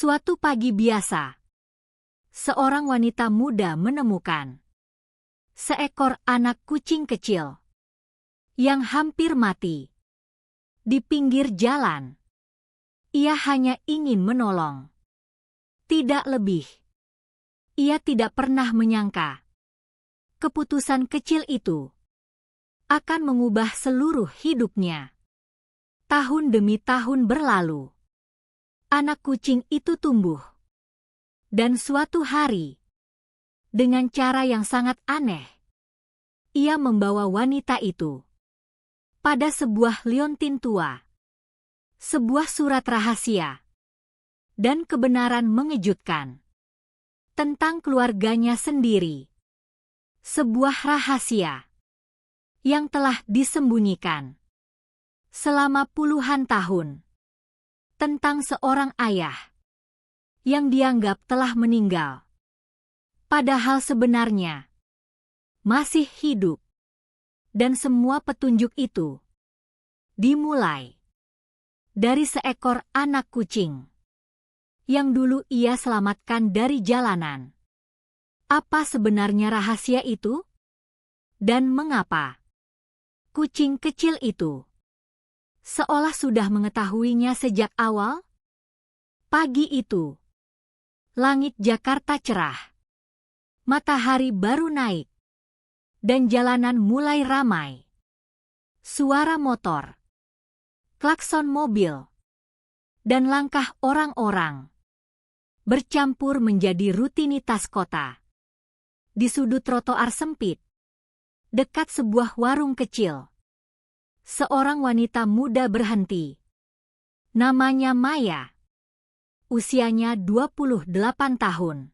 Suatu pagi biasa, seorang wanita muda menemukan seekor anak kucing kecil yang hampir mati di pinggir jalan. Ia hanya ingin menolong, tidak lebih. Ia tidak pernah menyangka keputusan kecil itu akan mengubah seluruh hidupnya. Tahun demi tahun berlalu. Anak kucing itu tumbuh. Dan suatu hari, dengan cara yang sangat aneh, ia membawa wanita itu pada sebuah liontin tua. Sebuah surat rahasia dan kebenaran mengejutkan tentang keluarganya sendiri. Sebuah rahasia yang telah disembunyikan selama puluhan tahun tentang seorang ayah yang dianggap telah meninggal, padahal sebenarnya masih hidup. Dan semua petunjuk itu dimulai dari seekor anak kucing yang dulu ia selamatkan dari jalanan. Apa sebenarnya rahasia itu? Dan mengapa kucing kecil itu seolah sudah mengetahuinya sejak awal? Pagi itu, langit Jakarta cerah. Matahari baru naik. Dan jalanan mulai ramai. Suara motor, klakson mobil, dan langkah orang-orang bercampur menjadi rutinitas kota. Di sudut trotoar sempit, dekat sebuah warung kecil, seorang wanita muda berhenti. Namanya Maya. Usianya 28 tahun.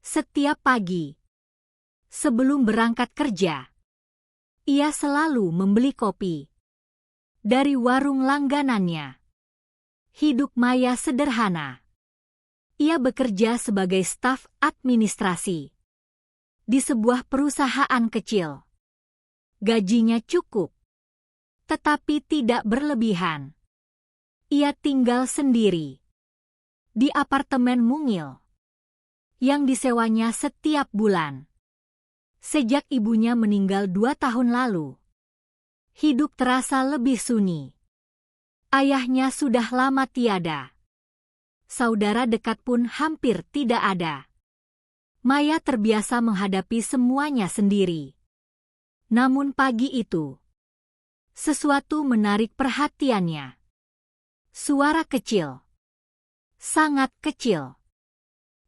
Setiap pagi, sebelum berangkat kerja, ia selalu membeli kopi dari warung langganannya. Hidup Maya sederhana. Ia bekerja sebagai staf administrasi di sebuah perusahaan kecil. Gajinya cukup, tetapi tidak berlebihan. Ia tinggal sendiri di apartemen mungil yang disewanya setiap bulan. Sejak ibunya meninggal 2 tahun lalu, hidup terasa lebih sunyi. Ayahnya sudah lama tiada. Saudara dekat pun hampir tidak ada. Maya terbiasa menghadapi semuanya sendiri. Namun pagi itu, sesuatu menarik perhatiannya. Suara kecil. Sangat kecil.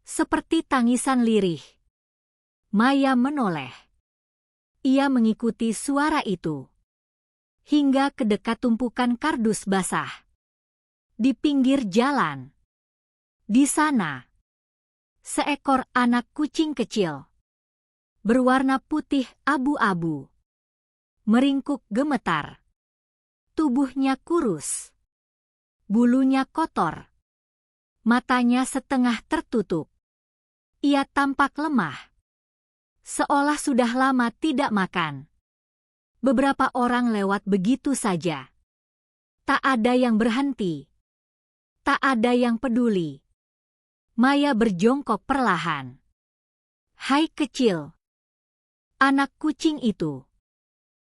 Seperti tangisan lirih. Maya menoleh. Ia mengikuti suara itu hingga ke dekat tumpukan kardus basah di pinggir jalan. Di sana, seekor anak kucing kecil berwarna putih abu-abu meringkuk gemetar. Tubuhnya kurus, bulunya kotor, matanya setengah tertutup. Ia tampak lemah, seolah sudah lama tidak makan. Beberapa orang lewat begitu saja. Tak ada yang berhenti. Tak ada yang peduli. Maya berjongkok perlahan. "Hai kecil." Anak kucing itu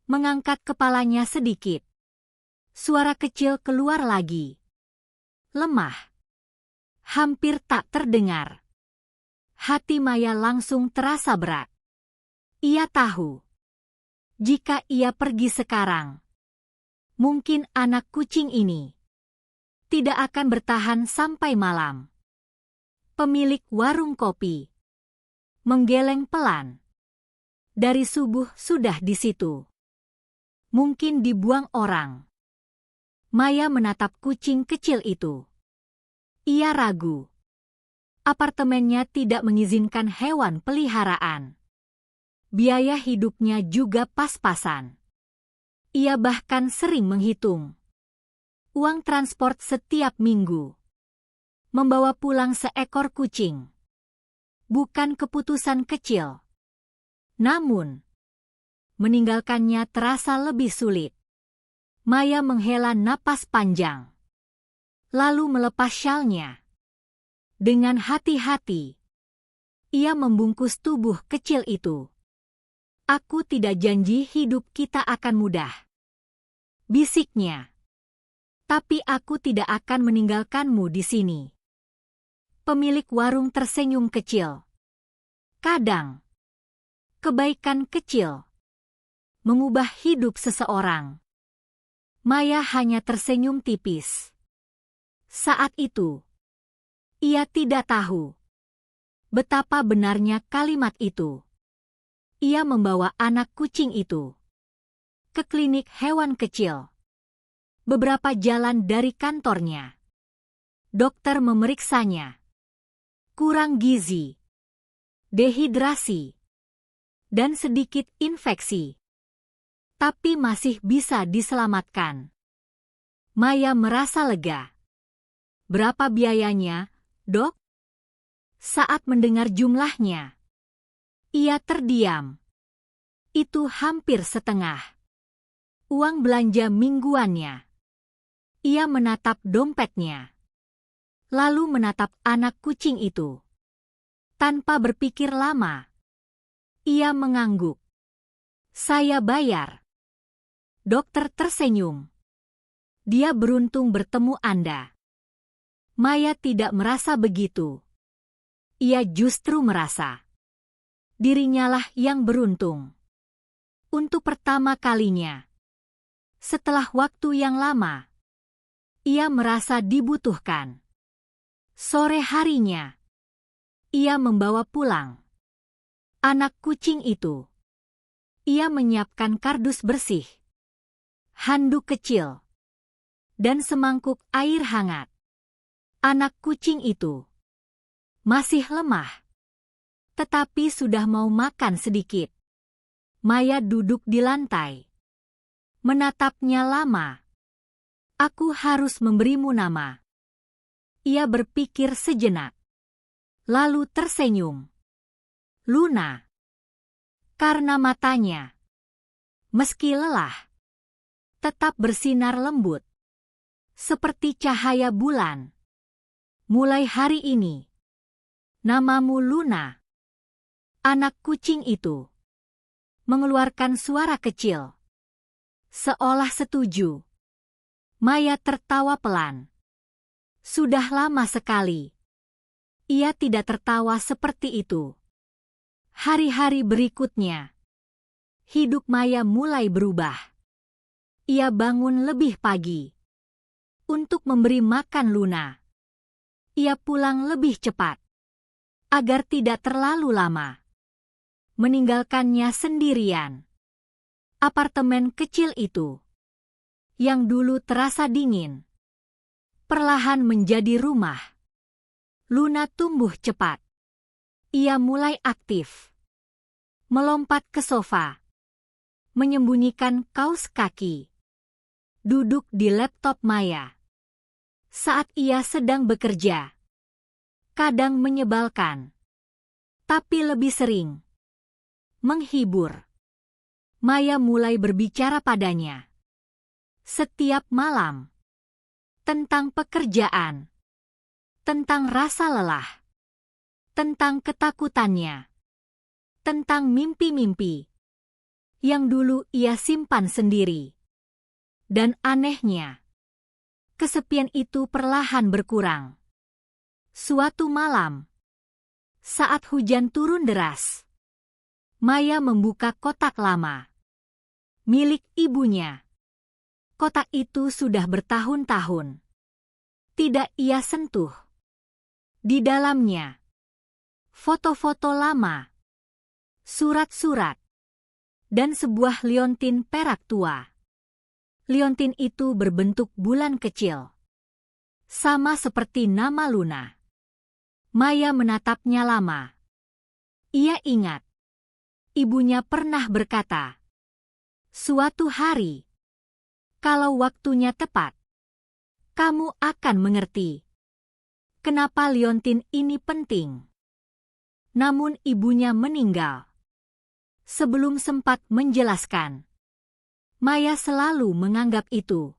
mengangkat kepalanya sedikit. Suara kecil keluar lagi. Lemah. Hampir tak terdengar. Hati Maya langsung terasa berat. Ia tahu, jika ia pergi sekarang, mungkin anak kucing ini tidak akan bertahan sampai malam. Pemilik warung kopi menggeleng pelan. Dari subuh sudah di situ. Mungkin dibuang orang. Maya menatap kucing kecil itu. Ia ragu. Apartemennya tidak mengizinkan hewan peliharaan. Biaya hidupnya juga pas-pasan. Ia bahkan sering menghitung uang transport setiap minggu. Membawa pulang seekor kucing bukan keputusan kecil. Namun, meninggalkannya terasa lebih sulit. Maya menghela napas panjang, lalu melepas syalnya. Dengan hati-hati, ia membungkus tubuh kecil itu. Aku tidak janji hidup kita akan mudah, bisiknya. Tapi aku tidak akan meninggalkanmu di sini. Pemilik warung tersenyum kecil. Kadang, kebaikan kecil mengubah hidup seseorang. Maya hanya tersenyum tipis. Saat itu, ia tidak tahu betapa benarnya kalimat itu. Ia membawa anak kucing itu ke klinik hewan kecil, beberapa jalan dari kantornya. Dokter memeriksanya. Kurang gizi, dehidrasi, dan sedikit infeksi. Tapi masih bisa diselamatkan. Maya merasa lega. Berapa biayanya, Dok? Saat mendengar jumlahnya, ia terdiam. Itu hampir setengah uang belanja mingguannya. Ia menatap dompetnya, lalu menatap anak kucing itu. Tanpa berpikir lama, ia mengangguk. Saya bayar. Dokter tersenyum. Dia beruntung bertemu Anda. Maya tidak merasa begitu. Ia justru merasa dirinya lah yang beruntung. Untuk pertama kalinya, setelah waktu yang lama, ia merasa dibutuhkan. Sore harinya, ia membawa pulang anak kucing itu. Ia menyiapkan kardus bersih, handuk kecil, dan semangkuk air hangat. Anak kucing itu masih lemah, tetapi sudah mau makan sedikit. Maya duduk di lantai, menatapnya lama. Aku harus memberimu nama. Ia berpikir sejenak, lalu tersenyum. Luna. Karena matanya, meski lelah, tetap bersinar lembut, seperti cahaya bulan. Mulai hari ini, namamu Luna. Anak kucing itu mengeluarkan suara kecil, seolah setuju. Maya tertawa pelan. Sudah lama sekali ia tidak tertawa seperti itu. Hari-hari berikutnya, hidup Maya mulai berubah. Ia bangun lebih pagi untuk memberi makan Luna. Ia pulang lebih cepat agar tidak terlalu lama meninggalkannya sendirian. Apartemen kecil itu, yang dulu terasa dingin, perlahan menjadi rumah. Luna tumbuh cepat. Ia mulai aktif, melompat ke sofa, menyembunyikan kaus kaki, duduk di laptop Maya saat ia sedang bekerja. Kadang menyebalkan, tapi lebih sering menghibur. Maya mulai berbicara padanya setiap malam tentang pekerjaan, tentang rasa lelah, tentang ketakutannya, tentang mimpi-mimpi yang dulu ia simpan sendiri. Dan anehnya, kesepian itu perlahan berkurang. Suatu malam, saat hujan turun deras, Maya membuka kotak lama milik ibunya. Kotak itu sudah bertahun-tahun tidak ia sentuh. Di dalamnya, foto-foto lama, surat-surat, dan sebuah liontin perak tua. Liontin itu berbentuk bulan kecil, sama seperti nama Luna. Maya menatapnya lama. Ia ingat, ibunya pernah berkata, suatu hari, kalau waktunya tepat, kamu akan mengerti kenapa liontin ini penting. Namun ibunya meninggal sebelum sempat menjelaskan. Maya selalu menganggap itu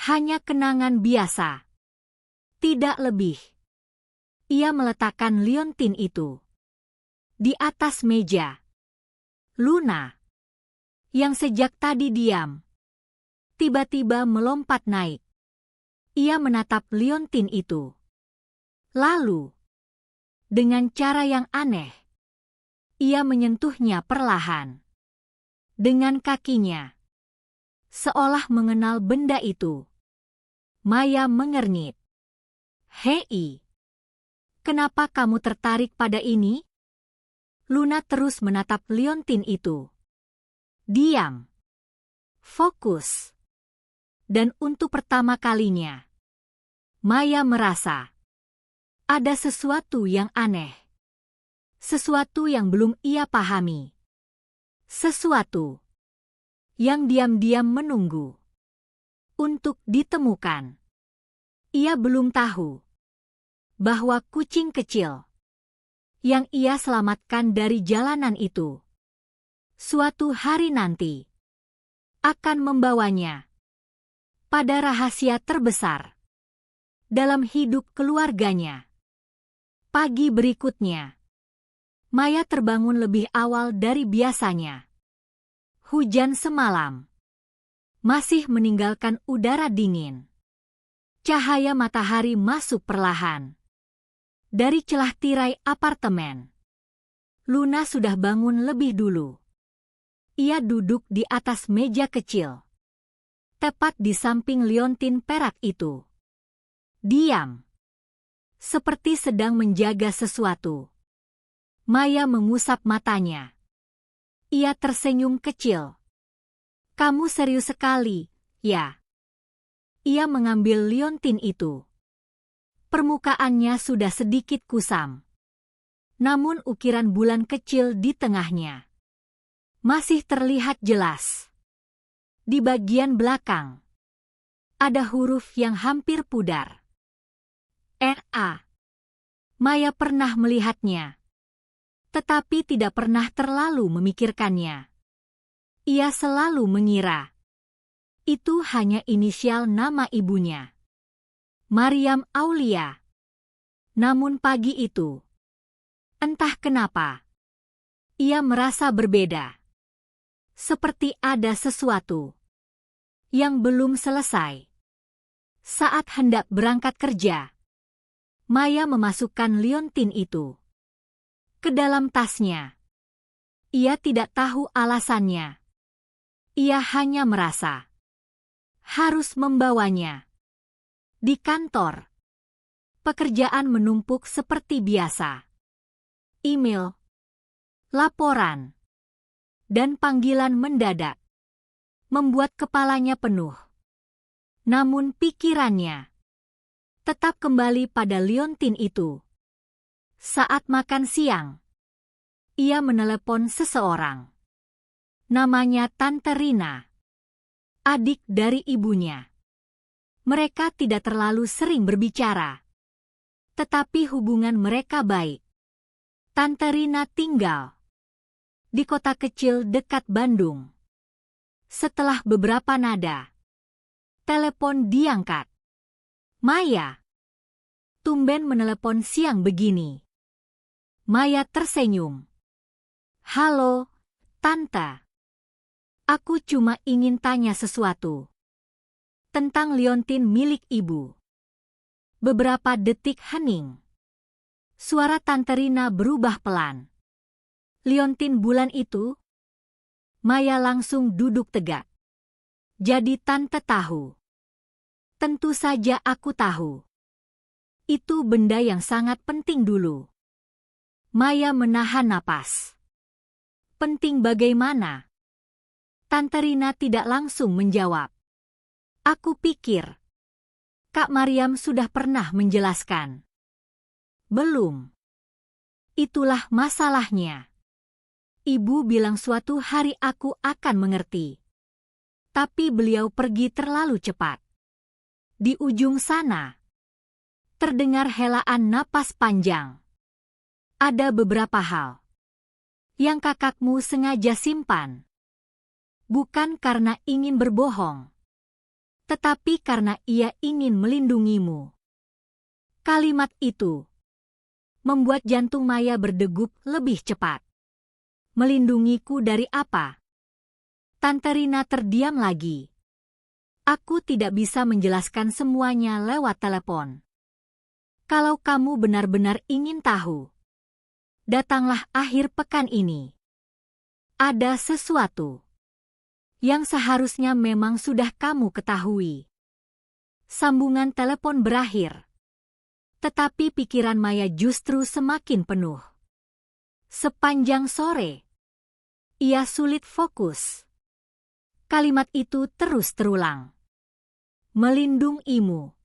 hanya kenangan biasa, tidak lebih. Ia meletakkan liontin itu di atas meja. Luna, yang sejak tadi diam, tiba-tiba melompat naik. Ia menatap liontin itu. Lalu, dengan cara yang aneh, ia menyentuhnya perlahan dengan kakinya, seolah mengenal benda itu. Maya mengernyit. "Hei, kenapa kamu tertarik pada ini?" Luna terus menatap liontin itu. Diam. Fokus. Dan untuk pertama kalinya, Maya merasa ada sesuatu yang aneh. Sesuatu yang belum ia pahami. Sesuatu yang diam-diam menunggu untuk ditemukan. Ia belum tahu bahwa kucing kecil yang ia selamatkan dari jalanan itu suatu hari nanti akan membawanya pada rahasia terbesar dalam hidup keluarganya. Pagi berikutnya, Maya terbangun lebih awal dari biasanya. Hujan semalam masih meninggalkan udara dingin. Cahaya matahari masuk perlahan dari celah tirai apartemen. Luna sudah bangun lebih dulu. Ia duduk di atas meja kecil, tepat di samping liontin perak itu. Diam, seperti sedang menjaga sesuatu. Maya mengusap matanya. Ia tersenyum kecil. "Kamu serius sekali, ya?" Ia mengambil liontin itu. Permukaannya sudah sedikit kusam, namun ukiran bulan kecil di tengahnya masih terlihat jelas. Di bagian belakang, ada huruf yang hampir pudar. "N.A." Maya pernah melihatnya, tetapi tidak pernah terlalu memikirkannya. Ia selalu mengira itu hanya inisial nama ibunya, Maryam Aulia. Namun pagi itu, entah kenapa, ia merasa berbeda. Seperti ada sesuatu yang belum selesai. Saat hendak berangkat kerja, Maya memasukkan liontin itu ke dalam tasnya. Ia tidak tahu alasannya. Ia hanya merasa harus membawanya. Di kantor, pekerjaan menumpuk seperti biasa. Email, laporan, dan panggilan mendadak membuat kepalanya penuh. Namun pikirannya tetap kembali pada liontin itu. Saat makan siang, ia menelepon seseorang. Namanya Tante Rina, adik dari ibunya. Mereka tidak terlalu sering berbicara, tetapi hubungan mereka baik. Tante Rina tinggal di kota kecil dekat Bandung. Setelah beberapa nada, telepon diangkat. "Maya, tumben menelepon siang begini." Maya tersenyum. "Halo, Tante. Aku cuma ingin tanya sesuatu tentang liontin milik ibu." Beberapa detik hening. Suara Tante Rina berubah pelan. "Liontin bulan itu?" Maya langsung duduk tegak. "Jadi Tante tahu?" "Tentu saja aku tahu. Itu benda yang sangat penting dulu." Maya menahan napas. "Penting bagaimana?" Tante Rina tidak langsung menjawab. "Aku pikir Kak Maryam sudah pernah menjelaskan." "Belum. Itulah masalahnya. Ibu bilang suatu hari aku akan mengerti. Tapi beliau pergi terlalu cepat." Di ujung sana, terdengar helaan napas panjang. "Ada beberapa hal yang kakakmu sengaja simpan. Bukan karena ingin berbohong, tetapi karena ia ingin melindungimu." Kalimat itu membuat jantung Maya berdegup lebih cepat. Melindungiku dari apa? Tante Rina terdiam lagi. Aku tidak bisa menjelaskan semuanya lewat telepon. Kalau kamu benar-benar ingin tahu, datanglah akhir pekan ini. Ada sesuatu yang seharusnya memang sudah kamu ketahui. Sambungan telepon berakhir. Tetapi pikiran Maya justru semakin penuh. Sepanjang sore, ia sulit fokus. Kalimat itu terus terulang. Melindungimu.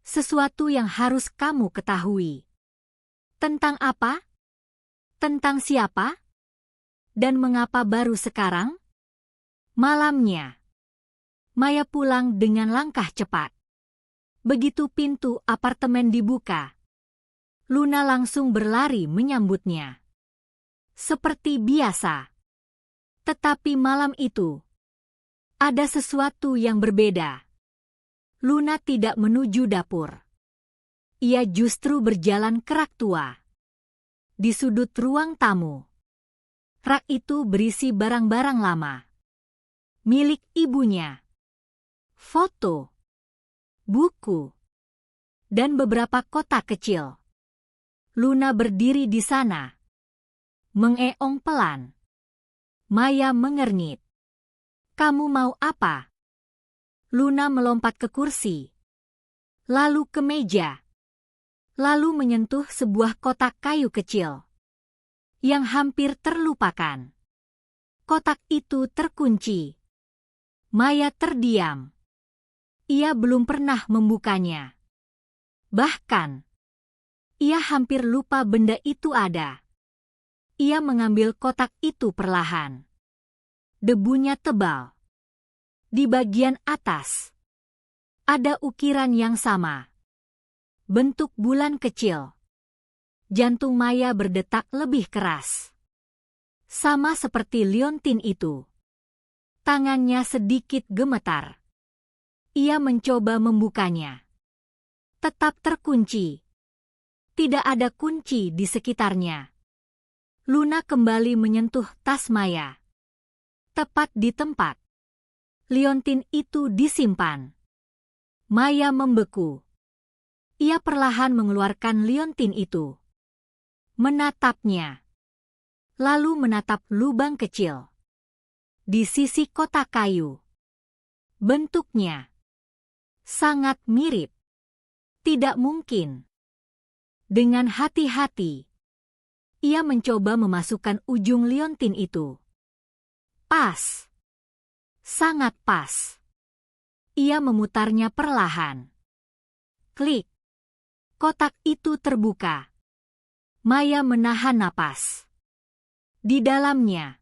Sesuatu yang harus kamu ketahui. Tentang apa? Tentang siapa? Dan mengapa baru sekarang? Malamnya, Maya pulang dengan langkah cepat. Begitu pintu apartemen dibuka, Luna langsung berlari menyambutnya. Seperti biasa. Tetapi malam itu, ada sesuatu yang berbeda. Luna tidak menuju dapur. Ia justru berjalan ke rak tua. Di sudut ruang tamu. Rak itu berisi barang-barang lama. Milik ibunya. Foto. Buku. Dan beberapa kotak kecil. Luna berdiri di sana. Mengeong pelan. Maya mengernyit. Kamu mau apa? Luna melompat ke kursi. Lalu ke meja. Lalu menyentuh sebuah kotak kayu kecil. Yang hampir terlupakan. Kotak itu terkunci. Maya terdiam. Ia belum pernah membukanya. Bahkan, ia hampir lupa benda itu ada. Ia mengambil kotak itu perlahan. Debunya tebal. Di bagian atas, ada ukiran yang sama. Bentuk bulan kecil. Jantung Maya berdetak lebih keras. Sama seperti liontin itu. Tangannya sedikit gemetar. Ia mencoba membukanya. Tetap terkunci. Tidak ada kunci di sekitarnya. Luna kembali menyentuh tas Maya. Tepat di tempat liontin itu disimpan. Maya membeku. Ia perlahan mengeluarkan liontin itu. Menatapnya. Lalu menatap lubang kecil. Di sisi kotak kayu. Bentuknya sangat mirip. Tidak mungkin. Dengan hati-hati, ia mencoba memasukkan ujung liontin itu. Pas. Sangat pas. Ia memutarnya perlahan. Klik. Kotak itu terbuka. Maya menahan napas. Di dalamnya,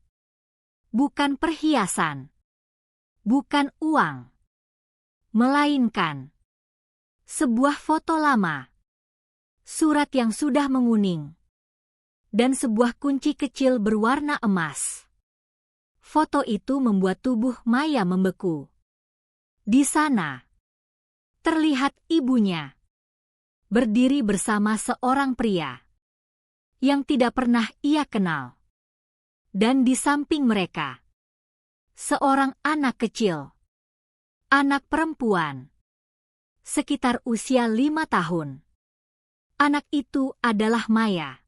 bukan perhiasan. Bukan uang. Melainkan sebuah foto lama. Surat yang sudah menguning. Dan sebuah kunci kecil berwarna emas. Foto itu membuat tubuh Maya membeku. Di sana, terlihat ibunya. Berdiri bersama seorang pria. Yang tidak pernah ia kenal. Dan di samping mereka, seorang anak kecil. Anak perempuan. Sekitar usia 5 tahun. Anak itu adalah Maya.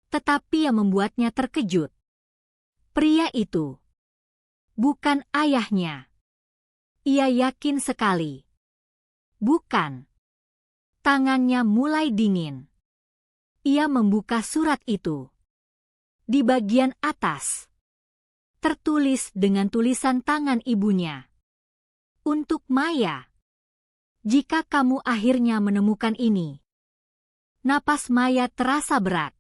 Tetapi yang membuatnya terkejut. Pria itu bukan ayahnya. Ia yakin sekali. Bukan. Tangannya mulai dingin. Ia membuka surat itu. Di bagian atas, tertulis dengan tulisan tangan ibunya. Untuk Maya. Jika kamu akhirnya menemukan ini. Napas Maya terasa berat.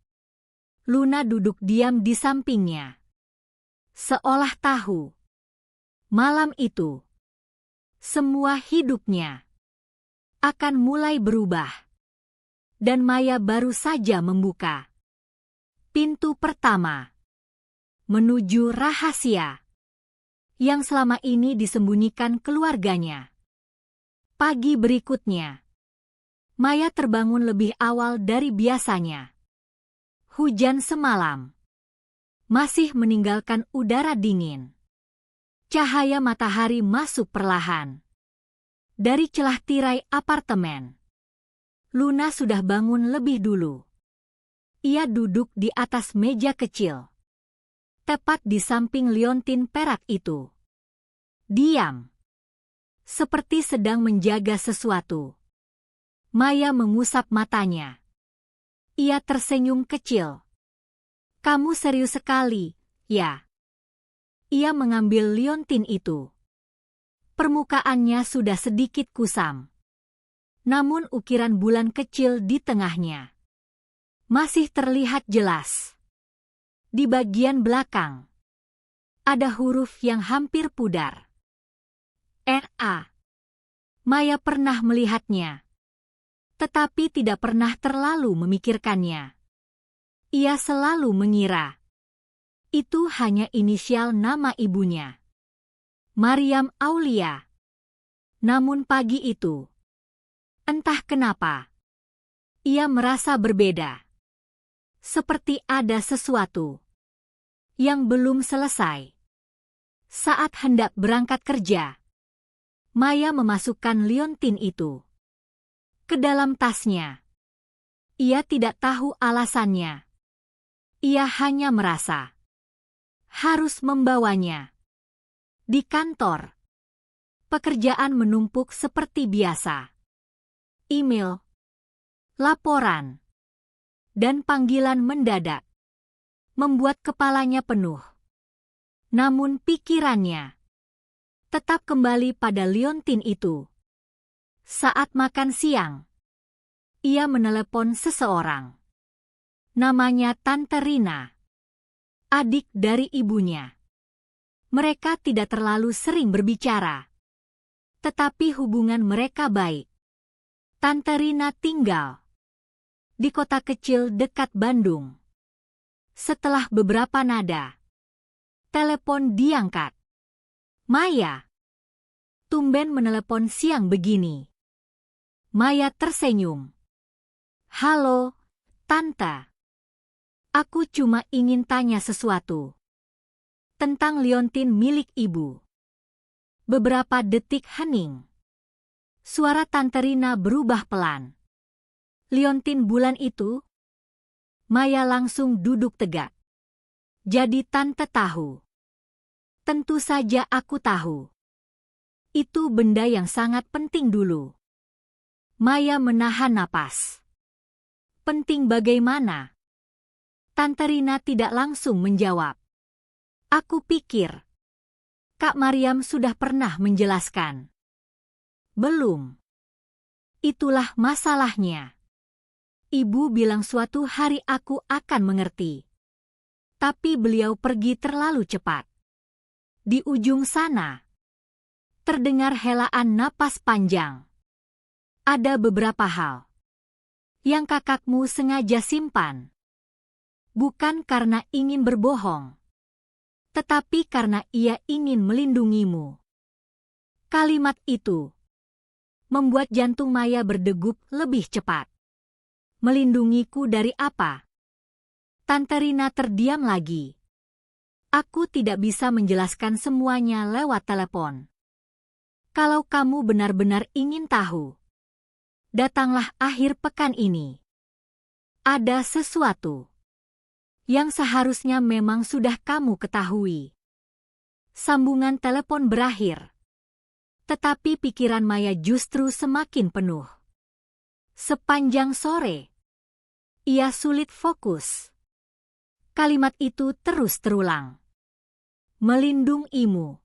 Luna duduk diam di sampingnya. Seolah tahu. Malam itu, semua hidupnya akan mulai berubah. Dan Maya baru saja membuka pintu pertama menuju rahasia yang selama ini disembunyikan keluarganya. Pagi berikutnya, Maya terbangun lebih awal dari biasanya. Hujan semalam masih meninggalkan udara dingin. Cahaya matahari masuk perlahan dari celah tirai apartemen. Luna sudah bangun lebih dulu. Ia duduk di atas meja kecil, tepat di samping liontin perak itu. Diam, seperti sedang menjaga sesuatu. Maya mengusap matanya. Ia tersenyum kecil. Kamu serius sekali, ya? Ia mengambil liontin itu. Permukaannya sudah sedikit kusam, namun ukiran bulan kecil di tengahnya masih terlihat jelas. Di bagian belakang ada huruf yang hampir pudar. N.A. Maya pernah melihatnya, tetapi tidak pernah terlalu memikirkannya. Ia selalu mengira itu hanya inisial nama ibunya, Maryam Aulia. Namun pagi itu, entah kenapa, ia merasa berbeda. Seperti ada sesuatu yang belum selesai. Saat hendak berangkat kerja, Maya memasukkan liontin itu ke dalam tasnya. Ia tidak tahu alasannya. Ia hanya merasa harus membawanya. Di kantor, pekerjaan menumpuk seperti biasa. Email, laporan, dan panggilan mendadak membuat kepalanya penuh. Namun pikirannya tetap kembali pada liontin itu. Saat makan siang, ia menelepon seseorang. Namanya Tante Rina, adik dari ibunya. Mereka tidak terlalu sering berbicara, tetapi hubungan mereka baik. Tante Rina tinggal di kota kecil dekat Bandung. Setelah beberapa nada, telepon diangkat. Maya. Tumben menelepon siang begini. Maya tersenyum. Halo, Tante. Aku cuma ingin tanya sesuatu tentang liontin milik ibu. Beberapa detik hening. Suara Tante Rina berubah pelan. Liontin bulan itu? Maya langsung duduk tegak. Jadi Tante tahu. Tentu saja aku tahu. Itu benda yang sangat penting dulu. Maya menahan napas. Penting bagaimana? Tante Rina tidak langsung menjawab. Aku pikir Kak Maryam sudah pernah menjelaskan. Belum. Itulah masalahnya. Ibu bilang suatu hari aku akan mengerti. Tapi beliau pergi terlalu cepat. Di ujung sana, terdengar helaan napas panjang. Ada beberapa hal yang kakakmu sengaja simpan. Bukan karena ingin berbohong, tetapi karena ia ingin melindungimu. Kalimat itu membuat jantung Maya berdegup lebih cepat. Melindungiku dari apa? Tante Rina terdiam lagi. Aku tidak bisa menjelaskan semuanya lewat telepon. Kalau kamu benar-benar ingin tahu, datanglah akhir pekan ini. Ada sesuatu yang seharusnya memang sudah kamu ketahui. Sambungan telepon berakhir. Tetapi pikiran Maya justru semakin penuh. Sepanjang sore, ia sulit fokus. Kalimat itu terus terulang. Melindungimu.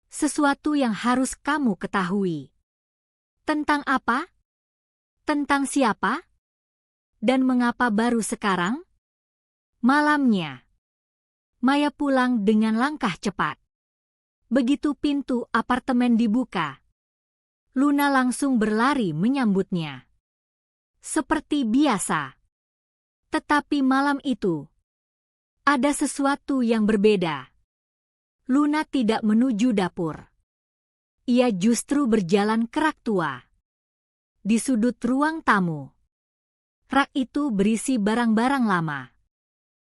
Sesuatu yang harus kamu ketahui. Tentang apa? Tentang siapa? Dan mengapa baru sekarang? Malamnya, Maya pulang dengan langkah cepat. Begitu pintu apartemen dibuka, Luna langsung berlari menyambutnya. Seperti biasa. Tetapi malam itu, ada sesuatu yang berbeda. Luna tidak menuju dapur. Ia justru berjalan ke rak tua. Di sudut ruang tamu, rak itu berisi barang-barang lama.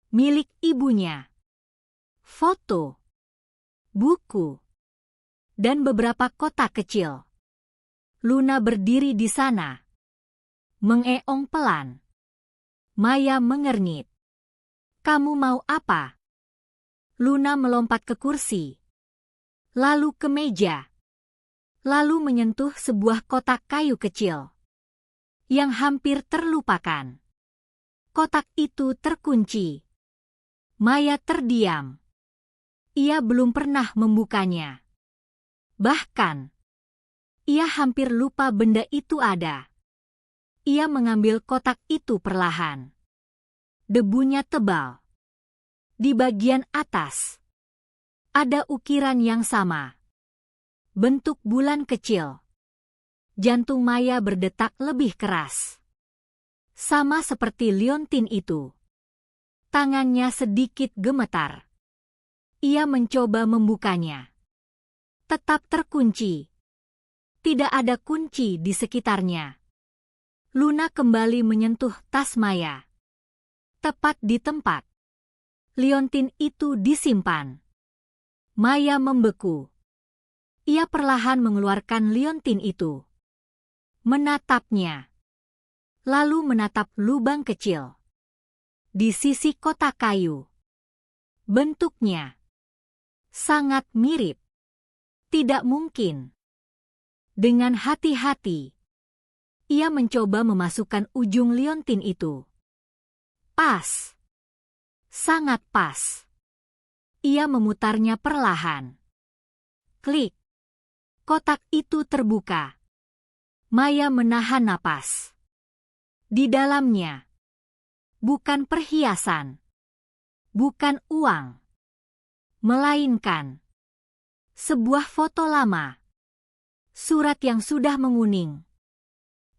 Milik ibunya. Foto, buku, dan beberapa kotak kecil. Luna berdiri di sana. Mengeong pelan. Maya mengernyit. Kamu mau apa? Luna melompat ke kursi. Lalu ke meja. Lalu menyentuh sebuah kotak kayu kecil yang hampir terlupakan. Kotak itu terkunci. Maya terdiam. Ia belum pernah membukanya. Bahkan, ia hampir lupa benda itu ada. Ia mengambil kotak itu perlahan. Debunya tebal. Di bagian atas, ada ukiran yang sama. Bentuk bulan kecil. Jantung Maya berdetak lebih keras. Sama seperti liontin itu. Tangannya sedikit gemetar. Ia mencoba membukanya. Tetap terkunci. Tidak ada kunci di sekitarnya. Luna kembali menyentuh tas Maya. Tepat di tempat liontin itu disimpan. Maya membeku. Ia perlahan mengeluarkan liontin itu. Menatapnya. Lalu menatap lubang kecil di sisi kotak kayu. Bentuknya sangat mirip. Tidak mungkin. Dengan hati-hati, ia mencoba memasukkan ujung liontin itu. Pas. Sangat pas. Ia memutarnya perlahan. Klik. Kotak itu terbuka. Maya menahan napas. Di dalamnya, bukan perhiasan, bukan uang, melainkan sebuah foto lama, surat yang sudah menguning,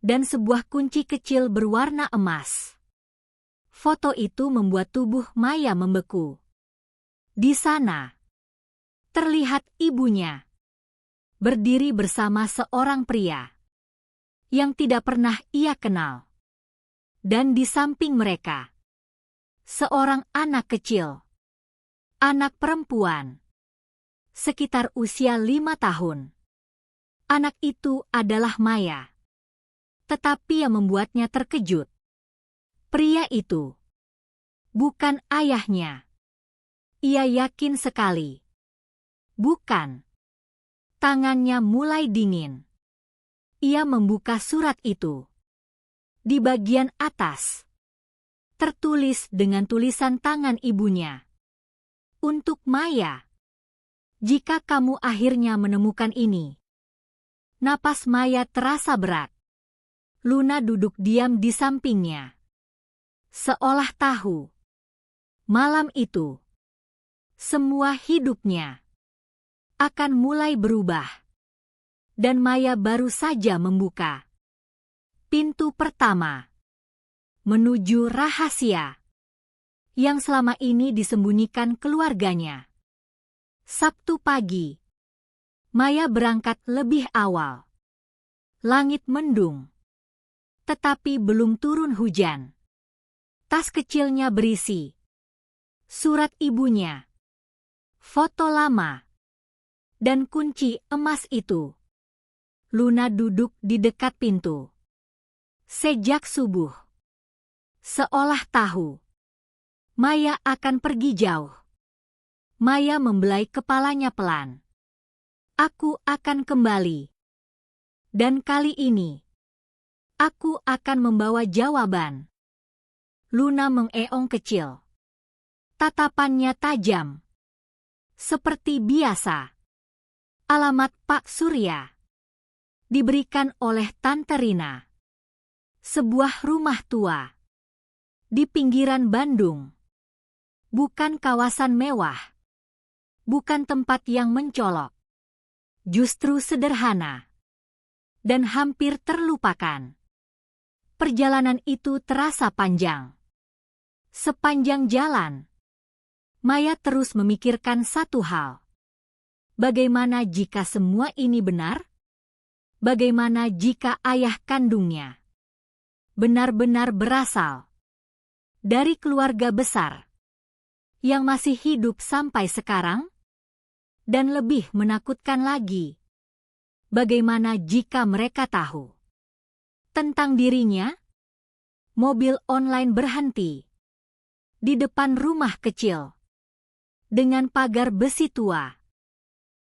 dan sebuah kunci kecil berwarna emas. Foto itu membuat tubuh Maya membeku. Di sana, terlihat ibunya berdiri bersama seorang pria yang tidak pernah ia kenal. Dan di samping mereka, seorang anak kecil. Anak perempuan. Sekitar usia 5 tahun. Anak itu adalah Maya. Tetapi yang membuatnya terkejut. Pria itu bukan ayahnya. Ia yakin sekali. Bukan. Tangannya mulai dingin. Ia membuka surat itu. Di bagian atas, tertulis dengan tulisan tangan ibunya. Untuk Maya. Jika kamu akhirnya menemukan ini. Napas Maya terasa berat. Luna duduk diam di sampingnya. Seolah tahu. Malam itu, semua hidupnya akan mulai berubah. Dan Maya baru saja membuka pintu pertama menuju rahasia yang selama ini disembunyikan keluarganya. Sabtu pagi, Maya berangkat lebih awal. Langit mendung, tetapi belum turun hujan. Tas kecilnya berisi surat ibunya, foto lama, dan kunci emas itu. Luna duduk di dekat pintu. Sejak subuh. Seolah tahu. Maya akan pergi jauh. Maya membelai kepalanya pelan. Aku akan kembali. Dan kali ini, aku akan membawa jawaban. Luna mengeong kecil. Tatapannya tajam. Seperti biasa. Alamat Pak Surya. Diberikan oleh Tante Rina. Sebuah rumah tua. Di pinggiran Bandung. Bukan kawasan mewah. Bukan tempat yang mencolok. Justru sederhana. Dan hampir terlupakan. Perjalanan itu terasa panjang. Sepanjang jalan, Maya terus memikirkan satu hal. Bagaimana jika semua ini benar? Bagaimana jika ayah kandungnya benar-benar berasal dari keluarga besar yang masih hidup sampai sekarang? Dan lebih menakutkan lagi, bagaimana jika mereka tahu tentang dirinya? Mobil online berhenti di depan rumah kecil dengan pagar besi tua.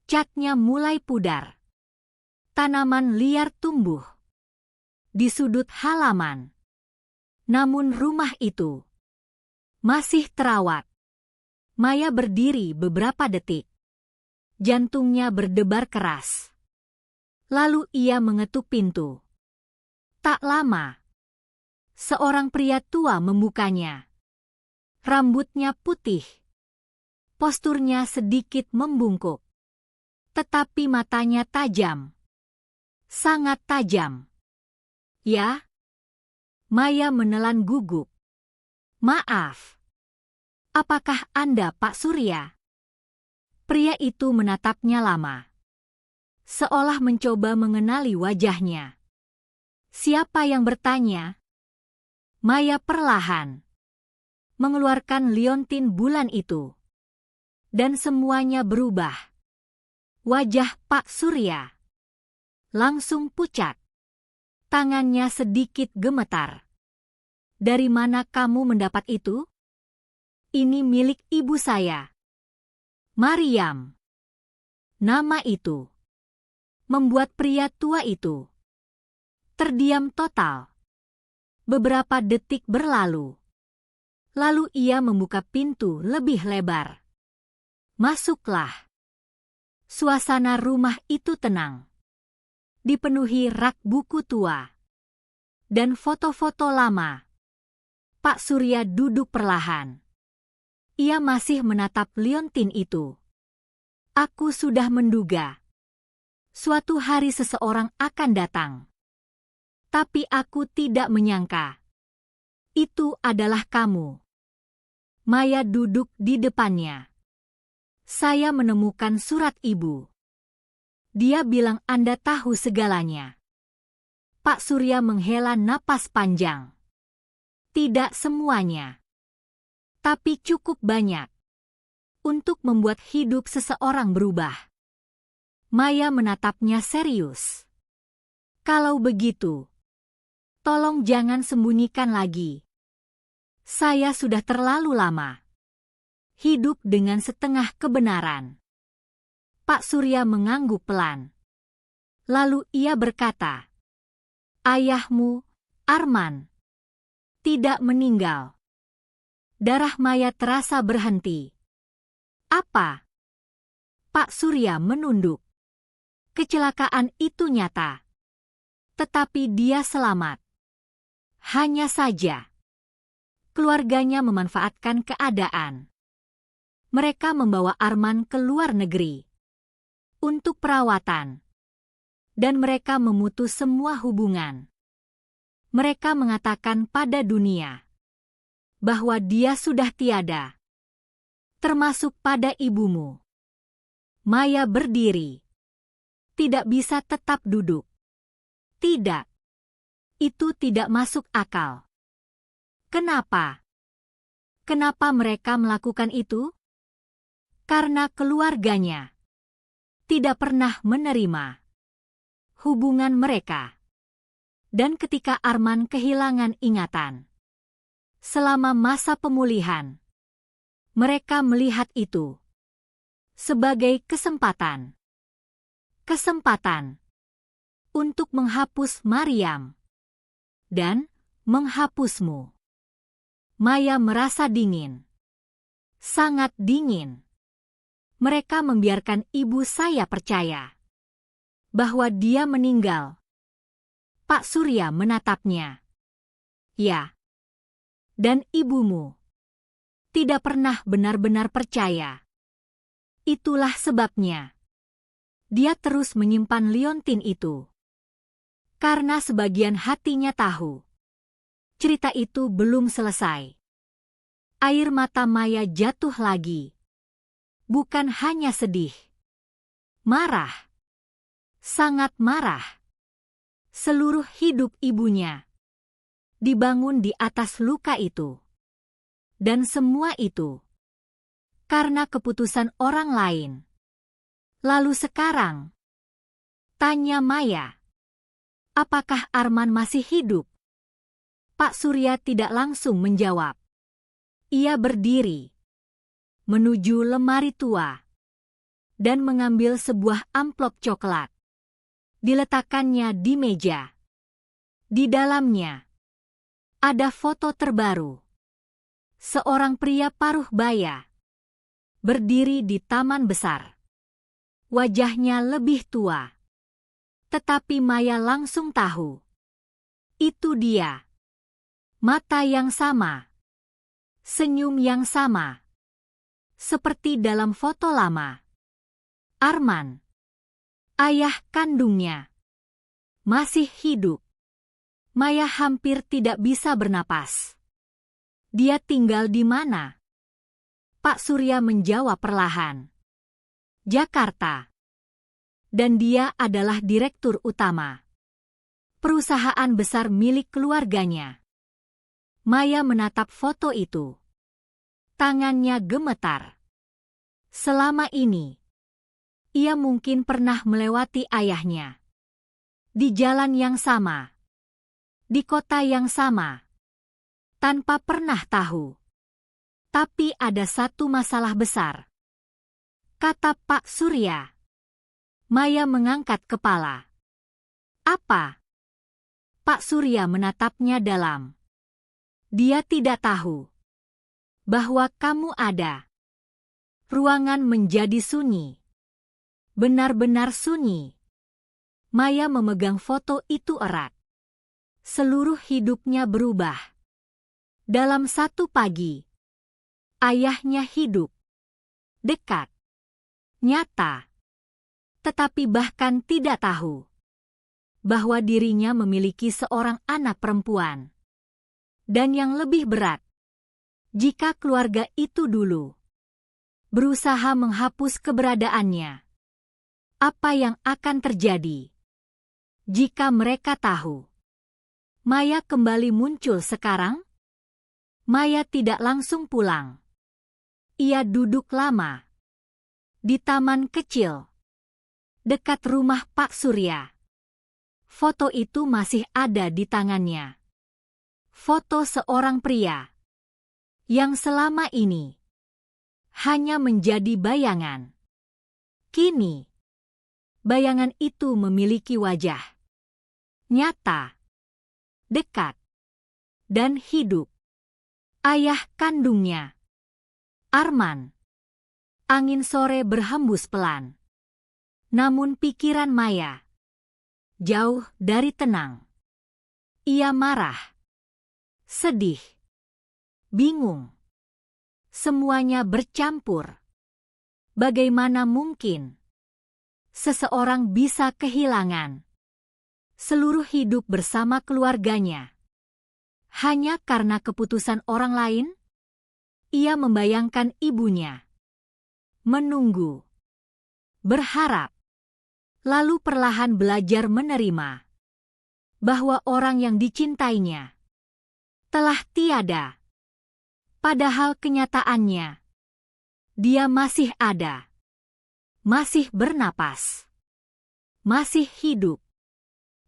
Catnya mulai pudar. Tanaman liar tumbuh di sudut halaman. Namun rumah itu masih terawat. Maya berdiri beberapa detik. Jantungnya berdebar keras. Lalu ia mengetuk pintu. Tak lama, seorang pria tua membukanya. Rambutnya putih. Posturnya sedikit membungkuk. Tetapi matanya tajam. Sangat tajam. Ya? Maya menelan gugup. Maaf. Apakah Anda Pak Surya? Pria itu menatapnya lama. Seolah mencoba mengenali wajahnya. Siapa yang bertanya? Maya perlahan mengeluarkan liontin bulan itu. Dan semuanya berubah. Wajah Pak Surya langsung pucat. Tangannya sedikit gemetar. Dari mana kamu mendapat itu? Ini milik ibu saya. Mariam. Nama itu membuat pria tua itu terdiam total. Beberapa detik berlalu. Lalu ia membuka pintu lebih lebar. Masuklah. Suasana rumah itu tenang. Dipenuhi rak buku tua dan foto-foto lama. Pak Surya duduk perlahan. Ia masih menatap liontin itu. Aku sudah menduga suatu hari seseorang akan datang. Tapi aku tidak menyangka itu adalah kamu. Maya duduk di depannya. Saya menemukan surat ibu. Dia bilang Anda tahu segalanya. Pak Surya menghela napas panjang. Tidak semuanya. Tapi cukup banyak. Untuk membuat hidup seseorang berubah. Maya menatapnya serius. Kalau begitu, tolong jangan sembunyikan lagi. Saya sudah terlalu lama hidup dengan setengah kebenaran. Pak Surya mengangguk pelan. Lalu ia berkata, ayahmu, Arman, tidak meninggal. Darah Maya terasa berhenti. Apa? Pak Surya menunduk. Kecelakaan itu nyata. Tetapi dia selamat. Hanya saja keluarganya memanfaatkan keadaan. Mereka membawa Arman ke luar negeri untuk perawatan. Dan mereka memutus semua hubungan. Mereka mengatakan pada dunia bahwa dia sudah tiada. Termasuk pada ibumu. Maya berdiri. Tidak bisa tetap duduk. Tidak. Itu tidak masuk akal. Kenapa? Kenapa mereka melakukan itu? Karena keluarganya tidak pernah menerima hubungan mereka. Dan ketika Arman kehilangan ingatan selama masa pemulihan, mereka melihat itu sebagai kesempatan. Kesempatan untuk menghapus Mariam dan menghapusmu. Maya merasa dingin. Sangat dingin. Mereka membiarkan ibu saya percaya bahwa dia meninggal. Pak Surya menatapnya. Ya. Dan ibumu tidak pernah benar-benar percaya. Itulah sebabnya dia terus menyimpan liontin itu. Karena sebagian hatinya tahu cerita itu belum selesai. Air mata Maya jatuh lagi. Bukan hanya sedih. Marah. Sangat marah. Seluruh hidup ibunya dibangun di atas luka itu. Dan semua itu karena keputusan orang lain. Lalu sekarang, tanya Maya, apakah Arman masih hidup? Pak Surya tidak langsung menjawab. Ia berdiri, menuju lemari tua, dan mengambil sebuah amplop coklat. Diletakkannya di meja. Di dalamnya ada foto terbaru. Seorang pria paruh baya berdiri di taman besar. Wajahnya lebih tua. Tetapi Maya langsung tahu. Itu dia. Mata yang sama. Senyum yang sama. Seperti dalam foto lama. Arman, ayah kandungnya, masih hidup. Maya hampir tidak bisa bernapas. Dia tinggal di mana? Pak Surya menjawab perlahan. Jakarta. Dan dia adalah direktur utama perusahaan besar milik keluarganya. Maya menatap foto itu. Tangannya gemetar. Selama ini, ia mungkin pernah melewati ayahnya. Di jalan yang sama. Di kota yang sama. Tanpa pernah tahu. Tapi ada satu masalah besar. Kata Pak Surya. Maya mengangkat kepala. Apa? Pak Surya menatapnya dalam. Dia tidak tahu bahwa kamu ada. Ruangan menjadi sunyi. Benar-benar sunyi. Maya memegang foto itu erat. Seluruh hidupnya berubah. Dalam satu pagi, ayahnya hidup. Dekat. Nyata. Tetapi bahkan tidak tahu bahwa dirinya memiliki seorang anak perempuan. Dan yang lebih berat, jika keluarga itu dulu berusaha menghapus keberadaannya, apa yang akan terjadi jika mereka tahu? Maya kembali muncul sekarang? Maya tidak langsung pulang. Ia duduk lama di taman kecil dekat rumah Pak Surya. Foto itu masih ada di tangannya. Foto seorang pria yang selama ini hanya menjadi bayangan. Kini, bayangan itu memiliki wajah nyata, dekat, dan hidup. Ayah kandungnya, Arman. Angin sore berhembus pelan. Namun pikiran Maya jauh dari tenang. Ia marah, sedih, bingung. Semuanya bercampur. Bagaimana mungkin seseorang bisa kehilangan seluruh hidup bersama keluarganya hanya karena keputusan orang lain? Ia membayangkan ibunya menunggu, berharap, lalu perlahan belajar menerima bahwa orang yang dicintainya telah tiada. Padahal kenyataannya, dia masih ada, masih bernapas, masih hidup.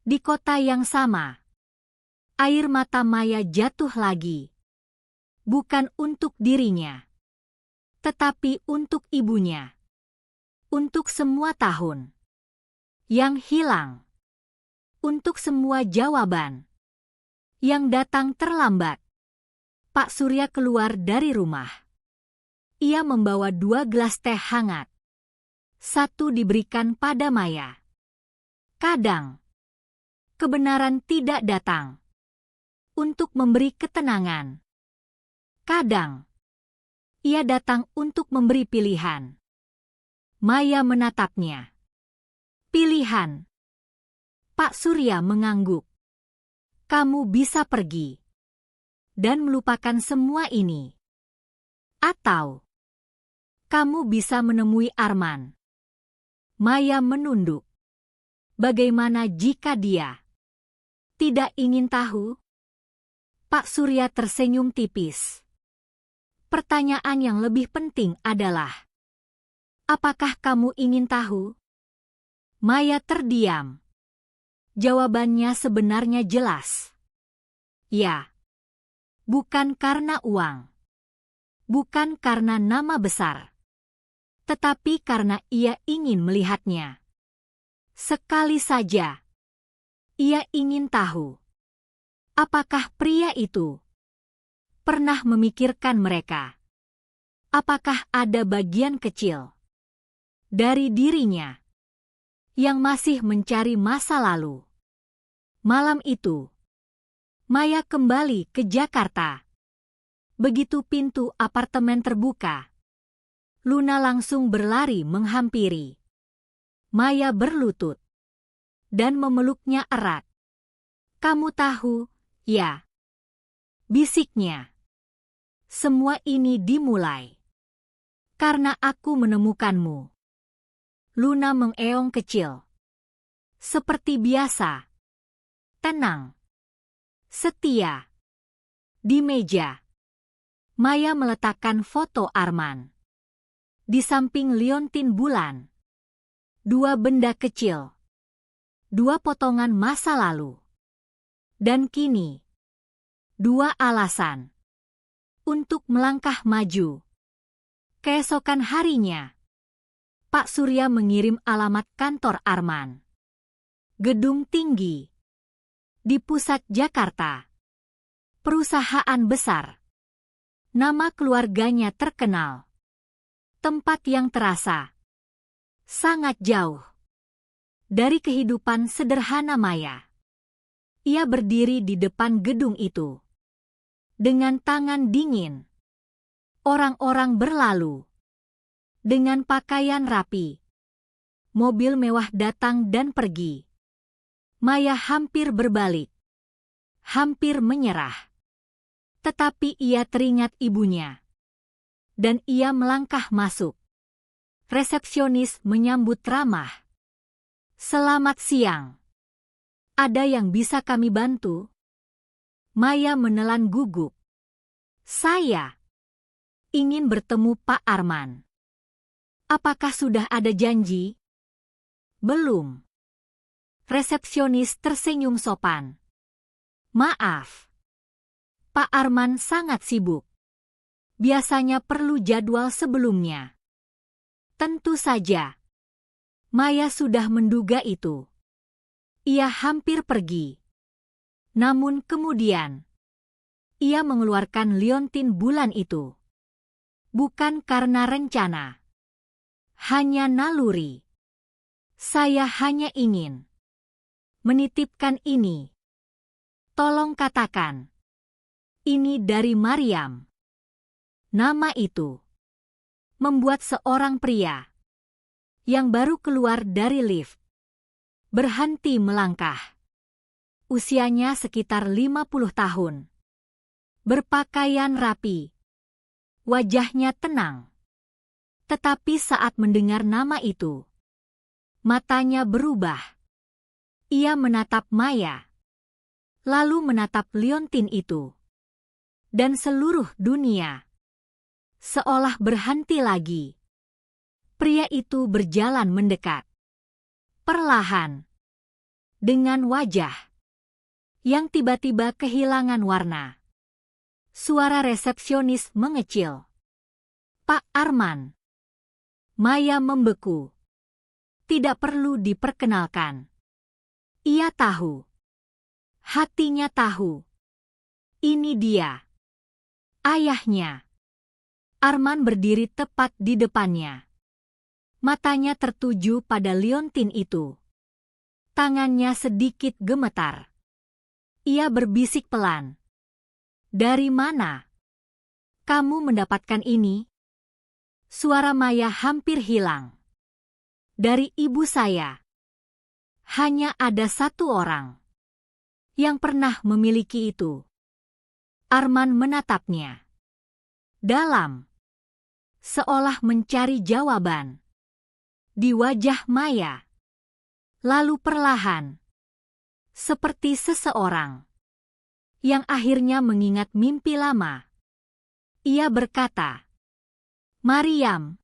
Di kota yang sama, air mata Maya jatuh lagi. Bukan untuk dirinya, tetapi untuk ibunya. Untuk semua tahun yang hilang. Untuk semua jawaban yang datang terlambat. Pak Surya keluar dari rumah. Ia membawa 2 gelas teh hangat. 1 diberikan pada Maya. Kadang, kebenaran tidak datang untuk memberi ketenangan. Kadang, ia datang untuk memberi pilihan. Maya menatapnya. Pilihan. Pak Surya mengangguk. Kamu bisa pergi dan melupakan semua ini. Atau kamu bisa menemui Arman. Maya menunduk. Bagaimana jika dia Tidak ingin tahu? Pak Surya tersenyum tipis. Pertanyaan yang lebih penting adalah, apakah kamu ingin tahu? Maya terdiam. Jawabannya sebenarnya jelas. Ya. Bukan karena uang. Bukan karena nama besar. Tetapi karena ia ingin melihatnya. Sekali saja. Ia ingin tahu. Apakah pria itu pernah memikirkan mereka? Apakah ada bagian kecil dari dirinya yang masih mencari masa lalu? Malam itu, Maya kembali ke Jakarta. Begitu pintu apartemen terbuka, Luna langsung berlari menghampiri. Maya berlutut dan memeluknya erat. Kamu tahu, ya? Bisiknya. Semua ini dimulai karena aku menemukanmu. Luna mengeong kecil. Seperti biasa. Tenang. Setia. Di meja, Maya meletakkan foto Arman. Di samping liontin bulan. 2 benda kecil. 2 potongan masa lalu. Dan kini, 2 alasan untuk melangkah maju. Keesokan harinya, Pak Surya mengirim alamat kantor Arman. Gedung tinggi. Di pusat Jakarta. Perusahaan besar. Nama keluarganya terkenal. Tempat yang terasa sangat jauh dari kehidupan sederhana Maya. Ia berdiri di depan gedung itu. Dengan tangan dingin. Orang-orang berlalu. Dengan pakaian rapi. Mobil mewah datang dan pergi. Maya hampir berbalik. Hampir menyerah. Tetapi ia teringat ibunya. Dan ia melangkah masuk. Resepsionis menyambut ramah. Selamat siang. Ada yang bisa kami bantu? Maya menelan gugup. Saya ingin bertemu Pak Arman. Apakah sudah ada janji? Belum. Resepsionis tersenyum sopan. Maaf. Pak Arman sangat sibuk. Biasanya perlu jadwal sebelumnya. Tentu saja. Maya sudah menduga itu. Ia hampir pergi. Namun kemudian, ia mengeluarkan liontin bulan itu. Bukan karena rencana. Hanya naluri. Saya hanya ingin menitipkan ini. Tolong katakan. Ini dari Mariam. Nama itu membuat seorang pria yang baru keluar dari lift berhenti melangkah. Usianya sekitar 50 tahun. Berpakaian rapi. Wajahnya tenang. Tetapi saat mendengar nama itu, matanya berubah. Ia menatap Maya. Lalu menatap liontin itu. Dan seluruh dunia. Seolah berhenti lagi. Pria itu berjalan mendekat. Perlahan. Dengan wajah yang tiba-tiba kehilangan warna. Suara resepsionis mengecil. Pak Arman. Maya membeku. Tidak perlu diperkenalkan. Ia tahu. Hatinya tahu. Ini dia. Ayahnya. Arman berdiri tepat di depannya. Matanya tertuju pada liontin itu. Tangannya sedikit gemetar. Ia berbisik pelan. Dari mana kamu mendapatkan ini? Suara Maya hampir hilang. Dari ibu saya. Hanya ada satu orang yang pernah memiliki itu. Arman menatapnya. Dalam. Seolah mencari jawaban. Di wajah Maya. Lalu perlahan. Seperti seseorang yang akhirnya mengingat mimpi lama. Ia berkata, "Maryam."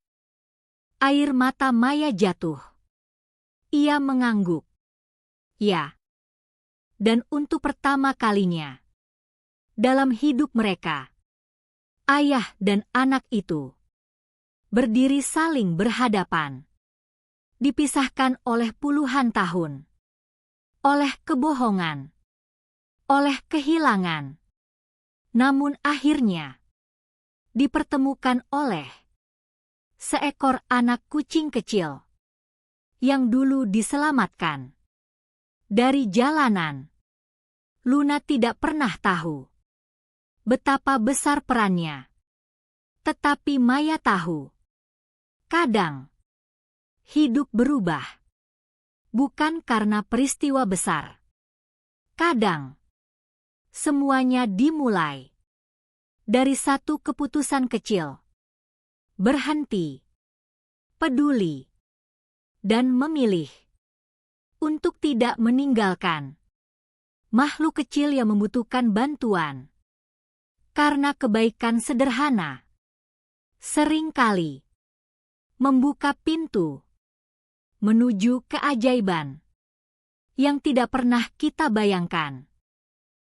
Air mata Maya jatuh. Ia mengangguk. Ya. Dan untuk pertama kalinya dalam hidup mereka, ayah dan anak itu berdiri saling berhadapan, dipisahkan oleh puluhan tahun, oleh kebohongan, oleh kehilangan. Namun akhirnya dipertemukan oleh seekor anak kucing kecil yang dulu diselamatkan dari jalanan. Luna tidak pernah tahu betapa besar perannya. Tetapi Maya tahu. Kadang hidup berubah bukan karena peristiwa besar. Kadang semuanya dimulai dari satu keputusan kecil. Berhenti, peduli, dan memilih untuk tidak meninggalkan makhluk kecil yang membutuhkan bantuan. Karena kebaikan sederhana seringkali membuka pintu menuju keajaiban yang tidak pernah kita bayangkan.